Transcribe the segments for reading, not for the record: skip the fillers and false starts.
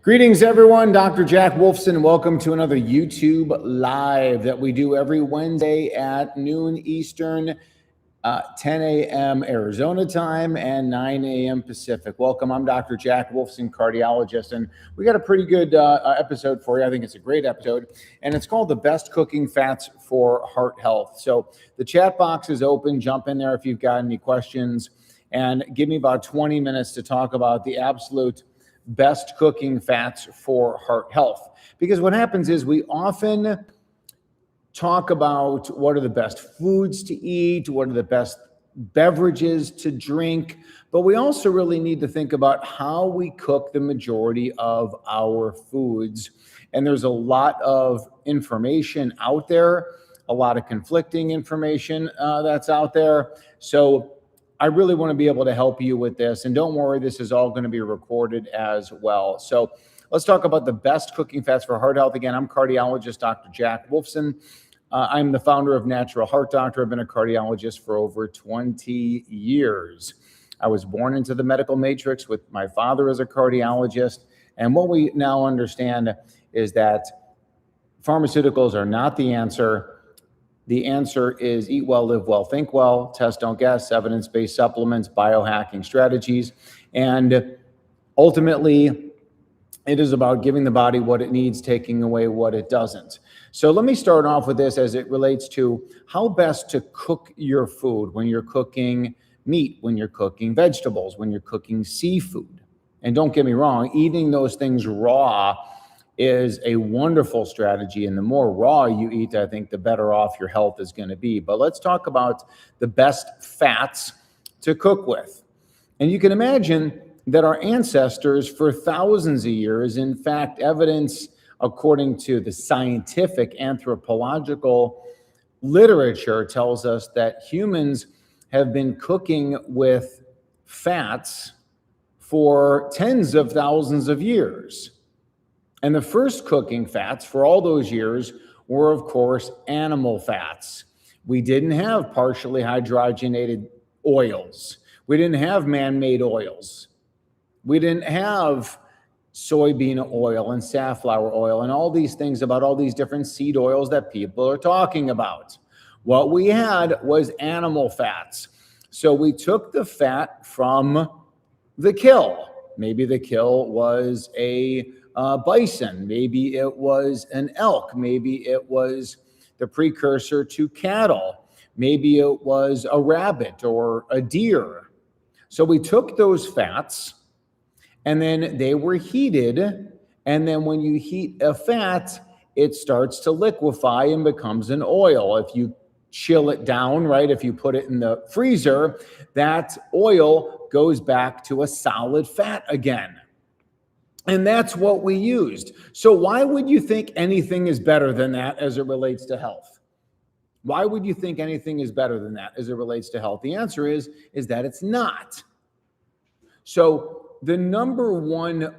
Greetings, everyone. Dr. Jack Wolfson. Welcome to another YouTube Live that we do every Wednesday at noon Eastern, 10 a.m. Arizona time, and 9 a.m. Pacific. Welcome. I'm Dr. Jack Wolfson, cardiologist, and we got a pretty good episode for you. I think it's a great episode, and it's called The Best Cooking Fats for Heart Health. So the chat box is open. Jump in there if you've got any questions, and give me about 20 minutes to talk about the absolute best cooking fats for heart health. Because what happens is we often talk about what are the best foods to eat, what are the best beverages to drink, but we also really need to think about how we cook the majority of our foods. And there's a lot of information out there, a lot of conflicting information that's out there. So I really want to be able to help you with this. And don't worry, this is all going to be recorded as well. So let's talk about the best cooking fats for heart health. Again, I'm cardiologist, Dr. Jack Wolfson. I'm the founder of Natural Heart Doctor. I've been a cardiologist for over 20 years. I was born into the medical matrix with my father as a cardiologist. And what we now understand is that pharmaceuticals are not the answer. The answer is eat well, live well, think well, test, don't guess, evidence-based supplements, biohacking strategies. And ultimately, it is about giving the body what it needs, taking away what it doesn't. So let me start off with this as it relates to how best to cook your food when you're cooking meat, when you're cooking vegetables, when you're cooking seafood. And don't get me wrong, eating those things raw is a wonderful strategy. And the more raw you eat, I think the better off your health is going to be. But let's talk about the best fats to cook with. And you can imagine that our ancestors for thousands of years, in fact, evidence according to the scientific anthropological literature tells us that humans have been cooking with fats for tens of thousands of years. And the first cooking fats for all those years were, of course, animal fats. We didn't have partially hydrogenated oils. We didn't have man-made oils. We didn't have soybean oil and safflower oil and all these things about all these different seed oils that people are talking about. What we had was animal fats. So we took the fat from the kill. Maybe the kill was a bison, maybe it was an elk, maybe it was the precursor to cattle, maybe it was a rabbit or a deer. So we took those fats and then they were heated. And then when you heat a fat, it starts to liquefy and becomes an oil. If you chill it down, right, if you put it in the freezer, that oil goes back to a solid fat again. And that's what we used. So why would you think anything is better than that as it relates to health? Why would you think anything is better than that as it relates to health? The answer is that it's not. So the number one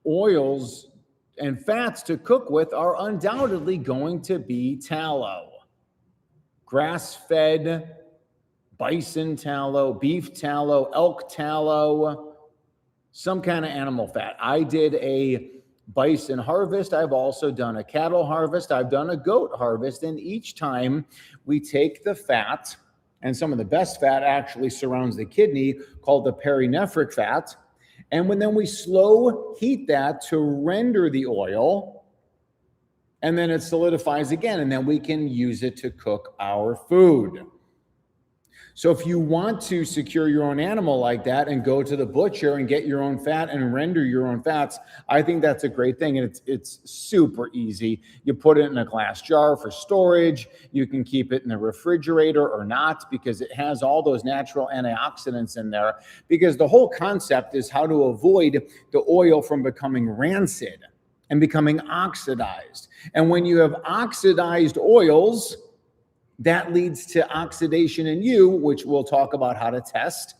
oils and fats to cook with are undoubtedly going to be tallow. Grass-fed bison tallow, beef tallow, elk tallow, some kind of animal fat. I did a bison harvest. I've also done a cattle harvest. I've done a goat harvest. And each time we take the fat, and some of the best fat actually surrounds the kidney, called the perinephric fat. And then we slow heat that to render the oil, and then it solidifies again. And then we can use it to cook our food. So if you want to secure your own animal like that and go to the butcher and get your own fat and render your own fats, I think that's a great thing. And it's super easy. You put it in a glass jar for storage. You can keep it in the refrigerator or not because it has all those natural antioxidants in there. Because the whole concept is how to avoid the oil from becoming rancid and becoming oxidized. And when you have oxidized oils, that leads to oxidation in you, which we'll talk about how to test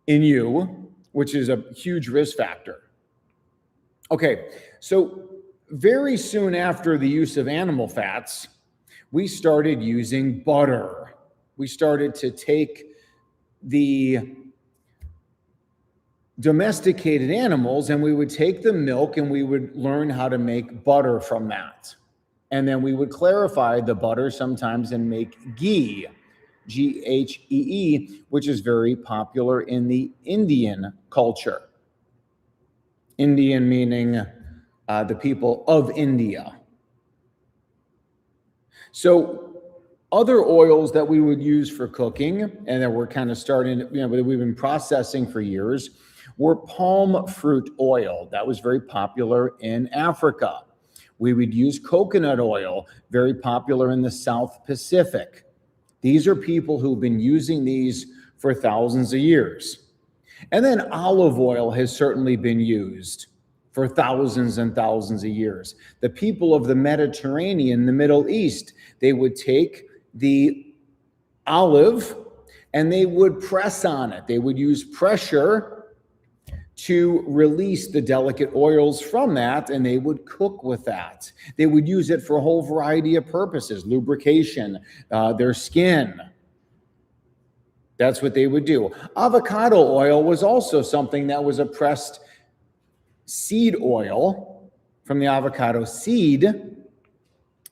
in you, which is a huge risk factor. Okay, so very soon after the use of animal fats, we started using butter. We started to take the domesticated animals, and we would take the milk and we would learn how to make butter from that. And then we would clarify the butter sometimes and make ghee, Ghee, which is very popular in the Indian culture. Indian meaning the people of India. So other oils that we would use for cooking and that we're kind of starting, that we've been processing for years, were palm fruit oil. That was very popular in Africa. We would use coconut oil, very popular in the South Pacific. These are people who've been using these for thousands of years. And then olive oil has certainly been used for thousands and thousands of years. The people of the Mediterranean, the Middle East, they would take the olive and they would press on it. They would use pressure to release the delicate oils from that, and they would cook with that. They would use it for a whole variety of purposes, lubrication, their skin. That's what they would do. Avocado oil was also something that was a pressed seed oil from the avocado seed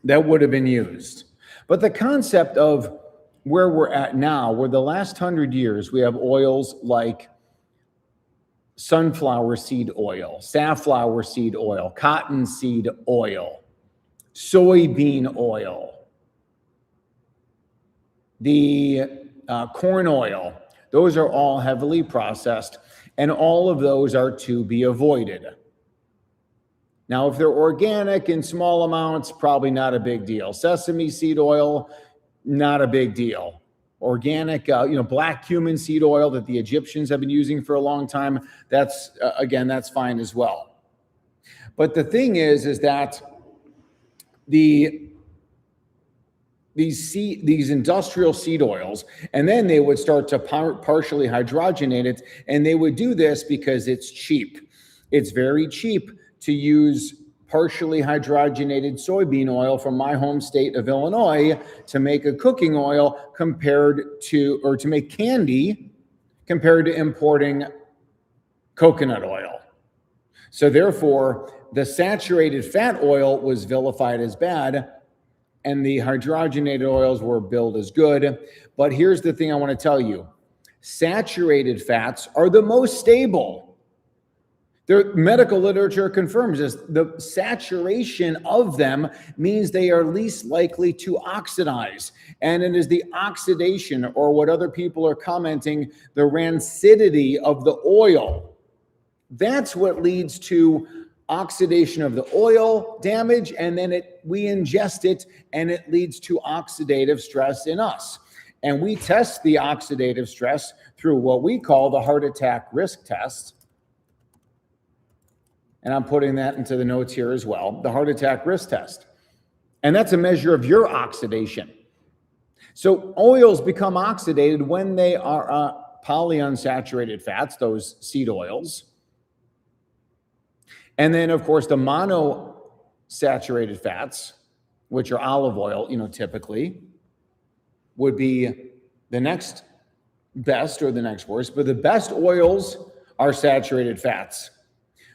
that would have been used. But the concept of where we're at now, where the last 100 years, we have oils like sunflower seed oil, safflower seed oil, cottonseed oil, soybean oil, the corn oil. Those are all heavily processed, and all of those are to be avoided. Now, if they're organic in small amounts, probably not a big deal. Sesame seed oil, not a big deal. Organic, black cumin seed oil that the Egyptians have been using for a long time, that's, again, that's fine as well. But the thing is that these industrial seed oils, and then they would start to partially hydrogenate it, and they would do this because it's cheap. It's very cheap to use partially hydrogenated soybean oil from my home state of Illinois to make a cooking oil to make candy compared to importing coconut oil. So therefore, the saturated fat oil was vilified as bad, and the hydrogenated oils were billed as good. But here's the thing I want to tell you. Saturated fats are the most stable. The medical literature confirms this. The saturation of them means they are least likely to oxidize. And it is the oxidation, or what other people are commenting, the rancidity of the oil. That's what leads to oxidation of the oil damage, and then we ingest it, and it leads to oxidative stress in us. And we test the oxidative stress through what we call the heart attack risk test. And I'm putting that into the notes here as well, the heart attack risk test. And that's a measure of your oxidation. So oils become oxidated when they are polyunsaturated fats, those seed oils. And then, of course, the monosaturated fats, which are olive oil, typically, would be the next best or the next worst. But the best oils are saturated fats.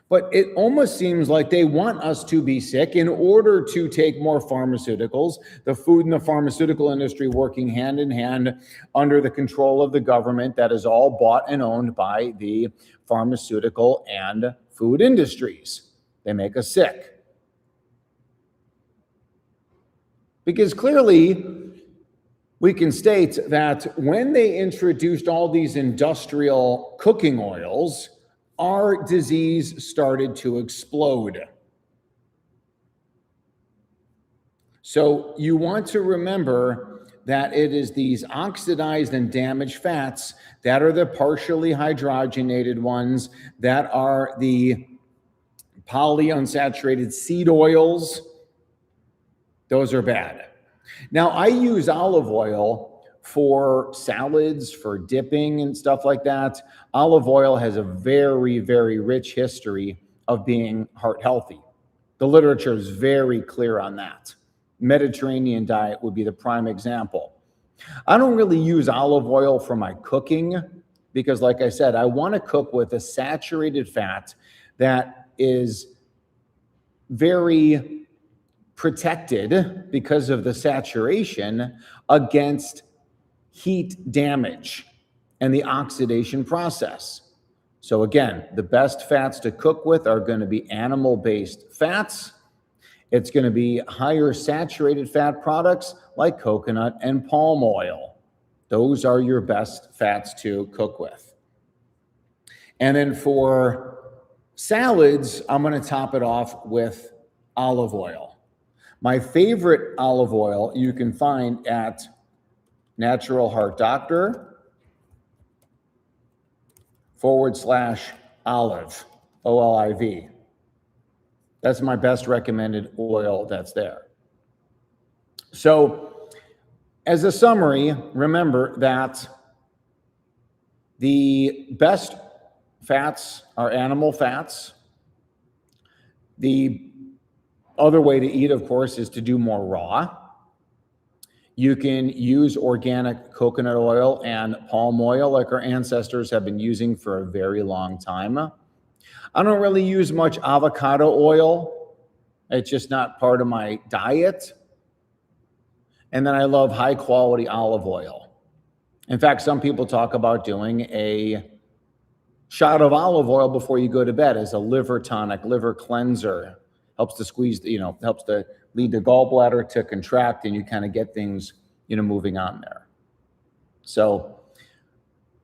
But it almost seems like they want us to be sick in order to take more pharmaceuticals, the food and the pharmaceutical industry working hand in hand under the control of the government that is all bought and owned by the pharmaceutical and food industries. They make us sick. Because clearly, we can state that when they introduced all these industrial cooking oils, our disease started to explode. So you want to remember that it is these oxidized and damaged fats that are the partially hydrogenated ones, that are the polyunsaturated seed oils. Those are bad. Now, I use olive oil for salads, for dipping and stuff like that. Olive oil has a very, very rich history of being heart healthy. The literature is very clear on that. Mediterranean diet would be the prime example. I don't really use olive oil for my cooking because like I said, I want to cook with a saturated fat that is very protected because of the saturation against heat damage and the oxidation process. So again, the best fats to cook with are going to be animal-based fats. It's going to be higher saturated fat products like coconut and palm oil. Those are your best fats to cook with. And then for salads, I'm going to top it off with olive oil. My favorite olive oil you can find at Natural Heart Doctor /olive, OLIV. That's my best recommended oil that's there. So as a summary, remember that the best fats are animal fats. The other way to eat, of course, is to do more raw. You can use organic coconut oil and palm oil like our ancestors have been using for a very long time. I don't really use much avocado oil. It's just not part of my diet. And then I love high quality olive oil. In fact, some people talk about doing a shot of olive oil before you go to bed as a liver tonic, liver cleanser. Helps to squeeze, helps to lead the gallbladder to contract, and you kind of get things, moving on there. So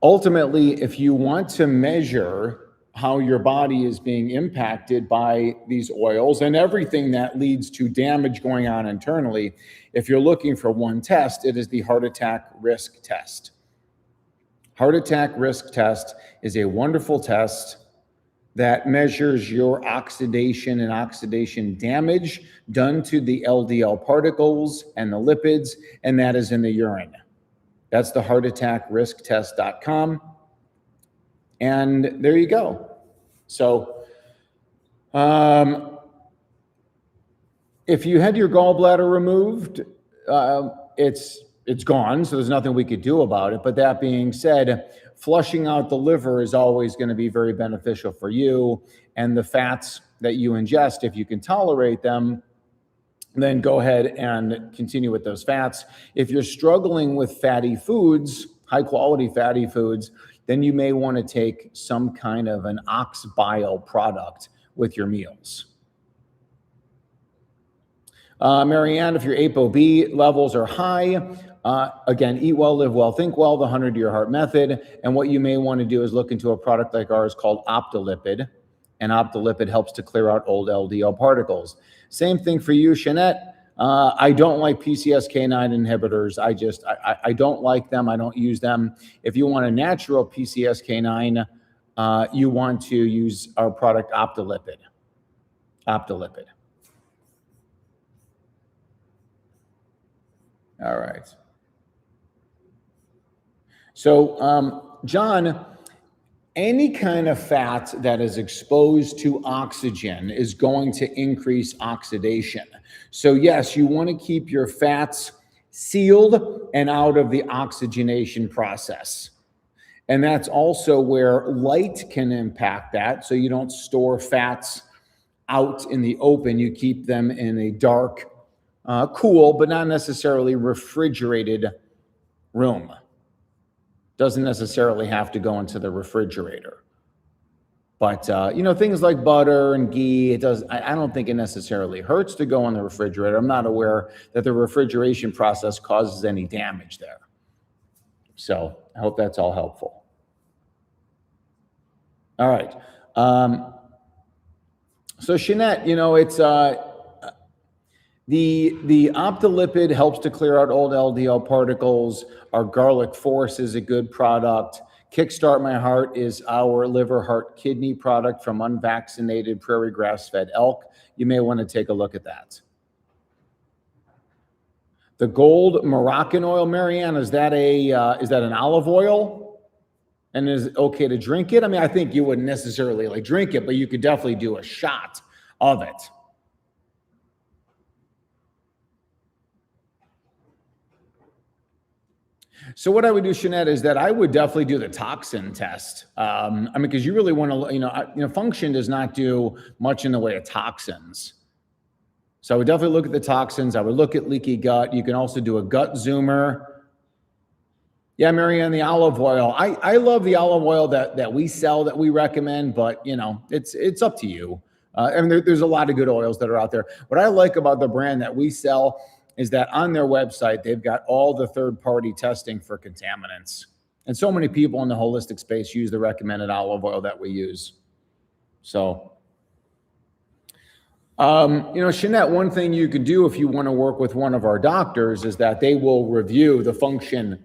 ultimately, if you want to measure how your body is being impacted by these oils and everything that leads to damage going on internally, if you're looking for one test, it is the heart attack risk test. Heart attack risk test is a wonderful test that measures your oxidation and oxidation damage done to the LDL particles and the lipids, and that is in the urine. That's the heartattackrisktest.com. And there you go. So if you had your gallbladder removed, it's gone, so there's nothing we could do about it. But that being said, flushing out the liver is always going to be very beneficial for you. And the fats that you ingest, if you can tolerate them, then go ahead and continue with those fats. If you're struggling with fatty foods, high quality fatty foods, then you may want to take some kind of an ox bile product with your meals. Marianne, if your ApoB levels are high, again, eat well, live well, think well, the 100-year heart method. And what you may want to do is look into a product like ours called Optilipid. And Optilipid helps to clear out old LDL particles. Same thing for you, Shanette. I don't like PCSK9 inhibitors. I don't like them. I don't use them. If you want a natural PCSK9, you want to use our product Optilipid. Optilipid. All right. So, John, any kind of fat that is exposed to oxygen is going to increase oxidation. So yes, you want to keep your fats sealed and out of the oxygenation process. And that's also where light can impact that. So you don't store fats out in the open. You keep them in a dark, cool, but not necessarily refrigerated room. Doesn't necessarily have to go into the refrigerator. But, things like butter and ghee, I don't think it necessarily hurts to go in the refrigerator. I'm not aware that the refrigeration process causes any damage there. So I hope that's all helpful. All right. So Shanette, it's the Optilipid helps to clear out old LDL particles. Our Garlic Force is a good product. Kickstart My Heart is our liver, heart, kidney product from unvaccinated prairie grass-fed elk. You may want to take a look at that. The Gold Moroccan oil, Marianne, is that an olive oil? And is it okay to drink it? I mean, I think you wouldn't necessarily drink it, but you could definitely do a shot of it. So what I would do, Shanette, is that I would definitely do the toxin test. I mean, because you really want to, function does not do much in the way of toxins. So I would definitely look at the toxins. I would look at leaky gut. You can also do a gut zoomer. Yeah, Marianne, the olive oil. I love the olive oil that we sell, that we recommend, but it's up to you. There's a lot of good oils that are out there. What I like about the brand that we sell is that on their website, they've got all the third-party testing for contaminants. And so many people in the holistic space use the recommended olive oil that we use. So, Shanette, one thing you could do if you want to work with one of our doctors is that they will review the function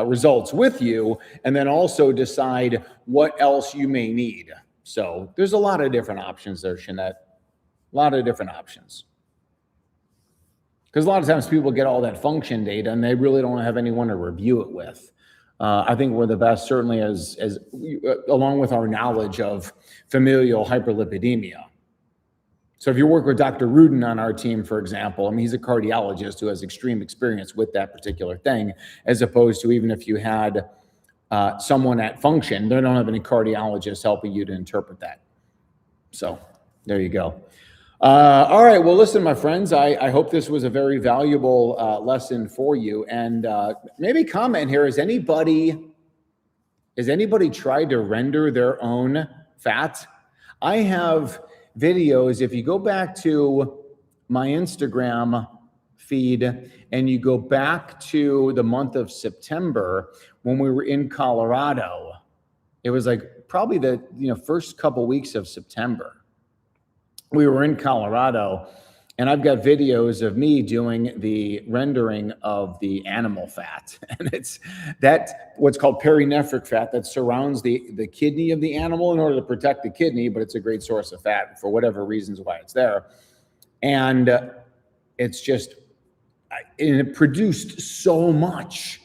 results with you and then also decide what else you may need. So there's a lot of different options there, Shanette. A lot of different options. Because a lot of times people get all that function data and they really don't have anyone to review it with. I think we're the best, certainly as along with our knowledge of familial hyperlipidemia. So if you work with Dr. Rudin on our team, for example, I mean, he's a cardiologist who has extreme experience with that particular thing, as opposed to even if you had someone at function, they don't have any cardiologists helping you to interpret that. So there you go. All right. Well, listen, my friends, I hope this was a very valuable lesson for you. And maybe comment here. Has anybody tried to render their own fat? I have videos. If you go back to my Instagram feed and you go back to the month of September when we were in Colorado, it was like probably the first couple weeks of September. We were in Colorado, and I've got videos of me doing the rendering of the animal fat. And it's what's called perinephric fat that surrounds the kidney of the animal in order to protect the kidney, but it's a great source of fat for whatever reasons why it's there. And it's just, and it produced so much,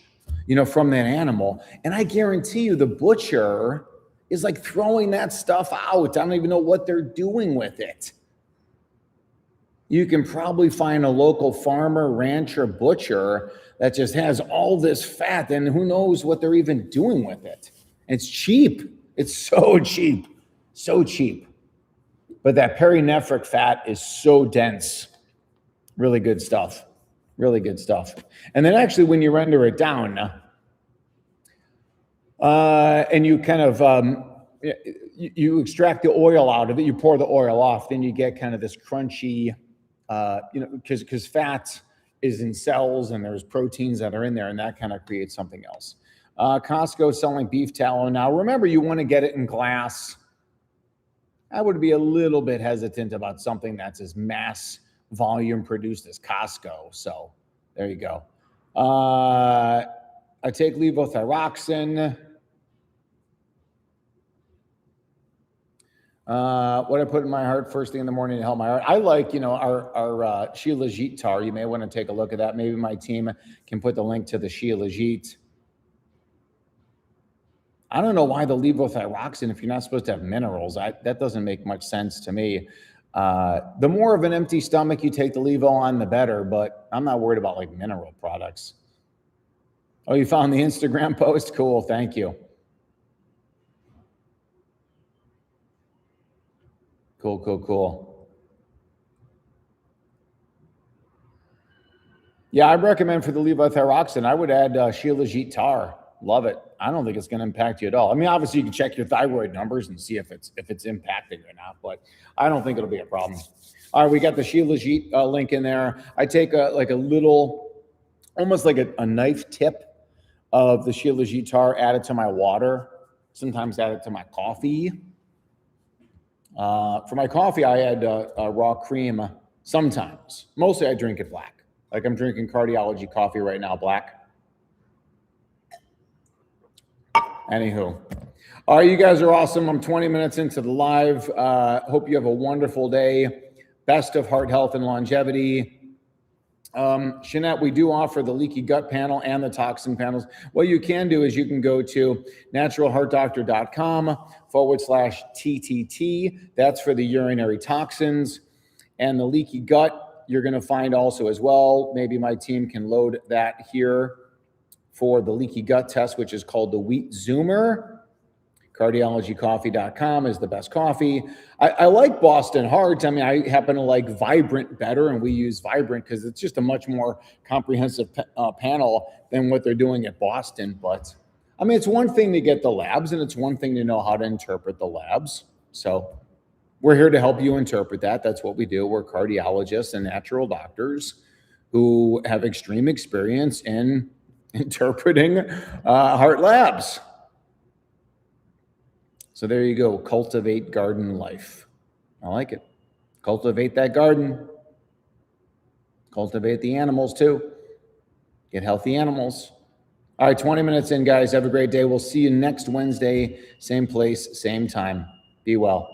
from that animal. And I guarantee you the butcher is like throwing that stuff out. I don't even know what they're doing with it. You can probably find a local farmer, rancher, butcher that just has all this fat, and who knows what they're even doing with it. It's cheap. It's so cheap. So cheap. But that perinephric fat is so dense. Really good stuff. Really good stuff. And then actually when you render it down, and you kind of, you extract the oil out of it, you pour the oil off, then you get kind of this crunchy, because fat is in cells and there's proteins that are in there, and that kind of creates something else. Costco selling beef tallow. Now, remember, you want to get it in glass. I would be a little bit hesitant about something that's as mass volume produced as Costco. So there you go. I take levothyroxine. What I put in my heart first thing in the morning to help my heart. I like, our Shilajit tar. You may want to take a look at that. Maybe my team can put the link to the Shilajit. I don't know why the levothyroxine, if you're not supposed to have minerals, that doesn't make much sense to me. The more of an empty stomach you take the levo on, the better, but I'm not worried about like mineral products. Oh, you found the Instagram post? Cool. Thank you. Cool. Yeah, I recommend for the levothyroxine, I would add Shilajit tar. Love it. I don't think it's going to impact you at all. I mean, obviously you can check your thyroid numbers and see if it's impacting or not, but I don't think it'll be a problem. All right, we got the Shilajit link in there. I take a little, almost like a knife tip of the Shilajit tar, add it to my water. Sometimes add it to my coffee. For my coffee, I add raw cream sometimes. Mostly I drink it black. Like I'm drinking Cardiology coffee right now, black. Anywho. All right, you guys are awesome. I'm 20 minutes into the live. Hope you have a wonderful day. Best of heart health and longevity. Shanette, we do offer the leaky gut panel and the toxin panels. What you can do is you can go to naturalheartdoctor.com/TTT. That's for the urinary toxins. And the leaky gut, you're going to find also as well. Maybe my team can load that here for the leaky gut test, which is called the Wheat Zoomer. Cardiologycoffee.com is the best coffee. I like Boston Heart. I mean, I happen to like Vibrant better, and we use Vibrant because it's just a much more comprehensive panel than what they're doing at Boston. But I mean, it's one thing to get the labs, and it's one thing to know how to interpret the labs. So we're here to help you interpret that. That's what we do. We're cardiologists and natural doctors who have extreme experience in interpreting heart labs. So there you go. Cultivate garden life. I like it. Cultivate that garden. Cultivate the animals too. Get healthy animals. All right, 20 minutes in, guys. Have a great day. We'll see you next Wednesday. Same place, same time. Be well.